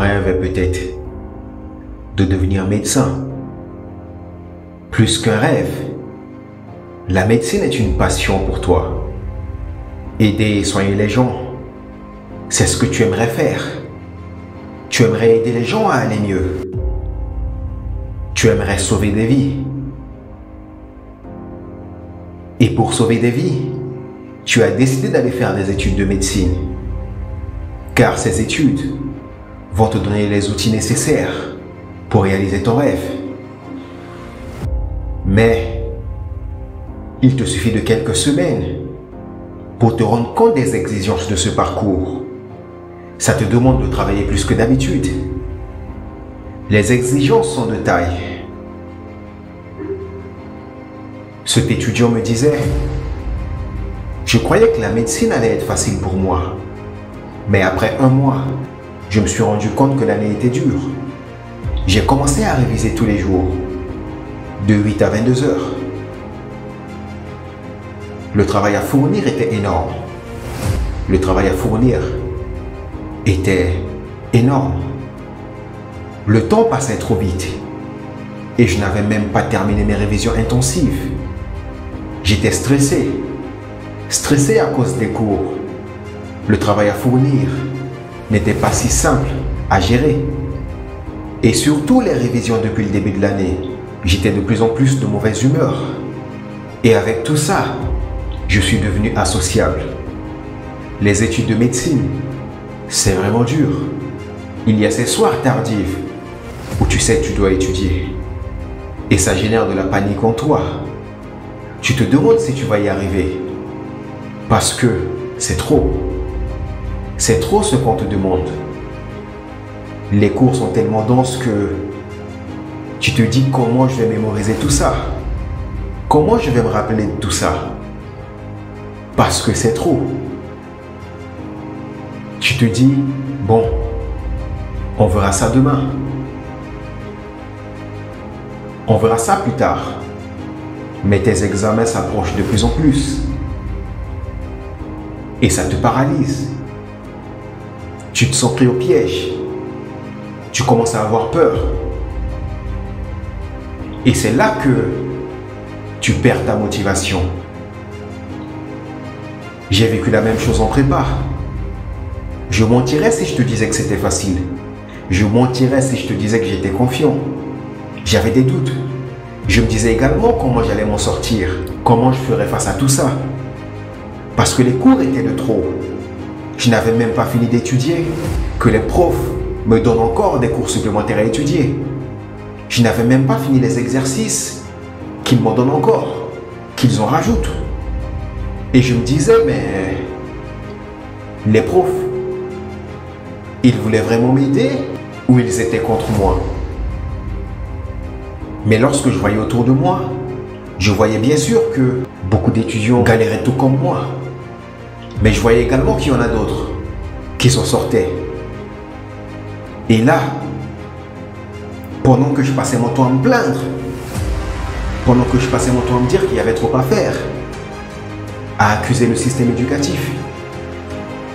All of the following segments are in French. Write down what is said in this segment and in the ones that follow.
rêve est peut-être de devenir médecin. Plus qu'un rêve, la médecine est une passion pour toi. Aider et soigner les gens, c'est ce que tu aimerais faire. Tu aimerais aider les gens à aller mieux. Tu aimerais sauver des vies. Et pour sauver des vies, tu as décidé d'aller faire des études de médecine. Car ces études vont te donner les outils nécessaires pour réaliser ton rêve. Mais il te suffit de quelques semaines pour te rendre compte des exigences de ce parcours. Ça te demande de travailler plus que d'habitude. Les exigences sont de taille. Cet étudiant me disait, je croyais que la médecine allait être facile pour moi. Mais après un mois, je me suis rendu compte que l'année était dure. J'ai commencé à réviser tous les jours, de 8 à 22 heures. Le travail à fournir était énorme. Le travail à fournir était énorme. Le temps passait trop vite et je n'avais même pas terminé mes révisions intensives. J'étais stressé à cause des cours. Le travail à fournir n'était pas si simple à gérer. Et surtout les révisions depuis le début de l'année, j'étais de plus en plus de mauvaise humeur. Et avec tout ça, je suis devenu associable. Les études de médecine, c'est vraiment dur. Il y a ces soirs tardifs où tu sais que tu dois étudier. Et ça génère de la panique en toi. Tu te demandes si tu vas y arriver. Parce que c'est trop. C'est trop ce qu'on te demande. Les cours sont tellement denses que tu te dis comment je vais mémoriser tout ça. Comment je vais me rappeler de tout ça? Parce que c'est trop. Tu te dis, bon, on verra ça demain. On verra ça plus tard. Mais tes examens s'approchent de plus en plus. Et ça te paralyse. Tu te sens pris au piège. Tu commences à avoir peur. Et c'est là que tu perds ta motivation. J'ai vécu la même chose en prépa. Je mentirais si je te disais que c'était facile. Je mentirais si je te disais que j'étais confiant. J'avais des doutes. Je me disais également comment j'allais m'en sortir, comment je ferais face à tout ça. Parce que les cours étaient de trop. Je n'avais même pas fini d'étudier, que les profs me donnent encore des cours supplémentaires à étudier. Je n'avais même pas fini les exercices qu'ils m'en donnent encore, qu'ils en rajoutent. Et je me disais, mais les profs, ils voulaient vraiment m'aider ou ils étaient contre moi? Mais lorsque je voyais autour de moi, je voyais bien sûr que beaucoup d'étudiants galéraient tout comme moi. Mais je voyais également qu'il y en a d'autres qui s'en sortaient. Et là, pendant que je passais mon temps à me plaindre, pendant que je passais mon temps à me dire qu'il y avait trop à faire, à accuser le système éducatif,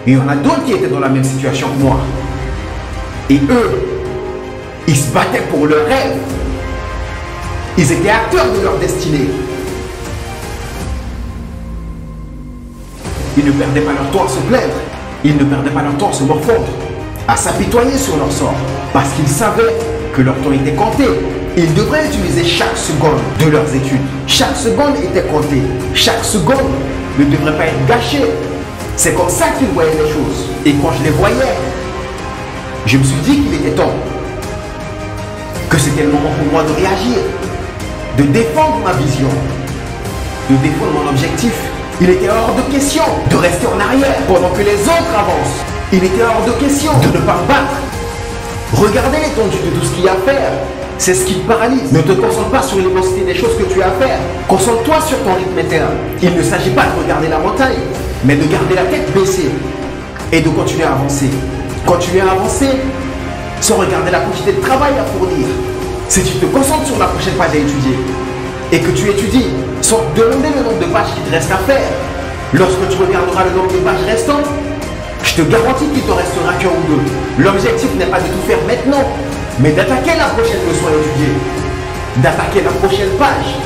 il y en a d'autres qui étaient dans la même situation que moi. Et eux, ils se battaient pour leur rêve. Ils étaient acteurs de leur destinée. Ils ne perdaient pas leur temps à se plaindre. Ils ne perdaient pas leur temps à se morfondre, à s'apitoyer sur leur sort, parce qu'ils savaient que leur temps était compté. Ils devraient utiliser chaque seconde de leurs études. Chaque seconde était comptée. Chaque seconde ne devrait pas être gâchée. C'est comme ça qu'ils voyaient les choses. Et quand je les voyais, je me suis dit qu'il était temps, que c'était le moment pour moi de réagir, de défendre ma vision, de défendre mon objectif. Il était hors de question de rester en arrière pendant que les autres avancent. Il était hors de question de ne pas me battre. Regardez l'étendue de tout ce qu'il y a à faire. C'est ce qui te paralyse. Ne te concentre pas sur l'immensité des choses que tu as à faire. Concentre-toi sur ton rythme interne. Il ne s'agit pas de regarder la montagne, mais de garder la tête baissée et de continuer à avancer. Continuer à avancer sans regarder la quantité de travail à fournir. Si tu te concentres sur la prochaine page à étudier et que tu étudies sans te demander le nombre de pages qu'il te reste à faire, lorsque tu regarderas le nombre de pages restantes, Je te garantis qu'il te restera qu'un ou deux. L'objectif n'est pas de tout faire maintenant, mais d'attaquer la prochaine leçon à étudier, d'attaquer la prochaine page.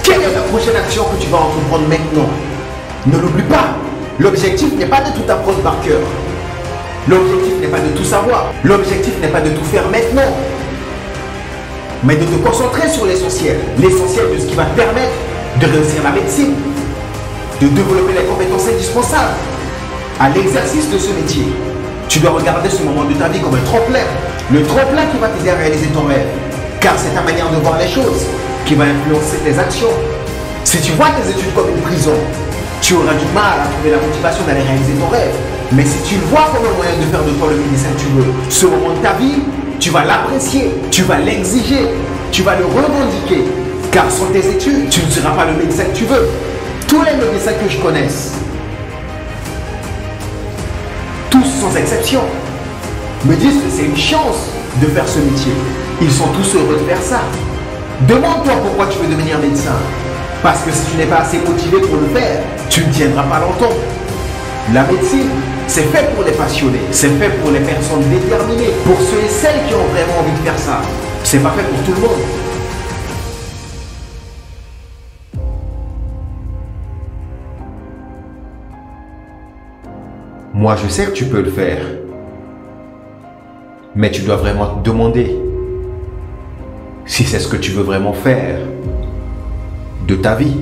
Quelle est la prochaine action que tu vas entreprendre maintenant? Ne l'oublie pas, l'objectif n'est pas de tout apprendre par cœur. L'objectif n'est pas de tout savoir. L'objectif n'est pas de tout faire maintenant, mais de te concentrer sur l'essentiel. L'essentiel de ce qui va te permettre de réussir la médecine, de développer les compétences indispensables à l'exercice de ce métier. Tu dois regarder ce moment de ta vie comme un tremplin. Le tremplin qui va t'aider à réaliser ton rêve. Car c'est ta manière de voir les choses qui va influencer tes actions. Si tu vois tes études comme une prison, tu auras du mal à trouver la motivation d'aller réaliser ton rêve. Mais si tu le vois comme un moyen de faire de toi le médecin que tu veux, ce moment de ta vie, tu vas l'apprécier, tu vas l'exiger, tu vas le revendiquer. Car sans tes études, tu ne seras pas le médecin que tu veux. Tous les médecins que je connaisse, tous sans exception, me disent que c'est une chance de faire ce métier. Ils sont tous heureux de faire ça. Demande-toi pourquoi tu veux devenir médecin. Parce que si tu n'es pas assez motivé pour le faire, tu ne tiendras pas longtemps. La médecine, c'est fait pour les passionnés, c'est fait pour les personnes déterminées, pour ceux et celles qui ont vraiment envie de faire ça. C'est pas fait pour tout le monde. Moi, je sais que tu peux le faire. Mais tu dois vraiment te demander si c'est ce que tu veux vraiment faire de ta vie.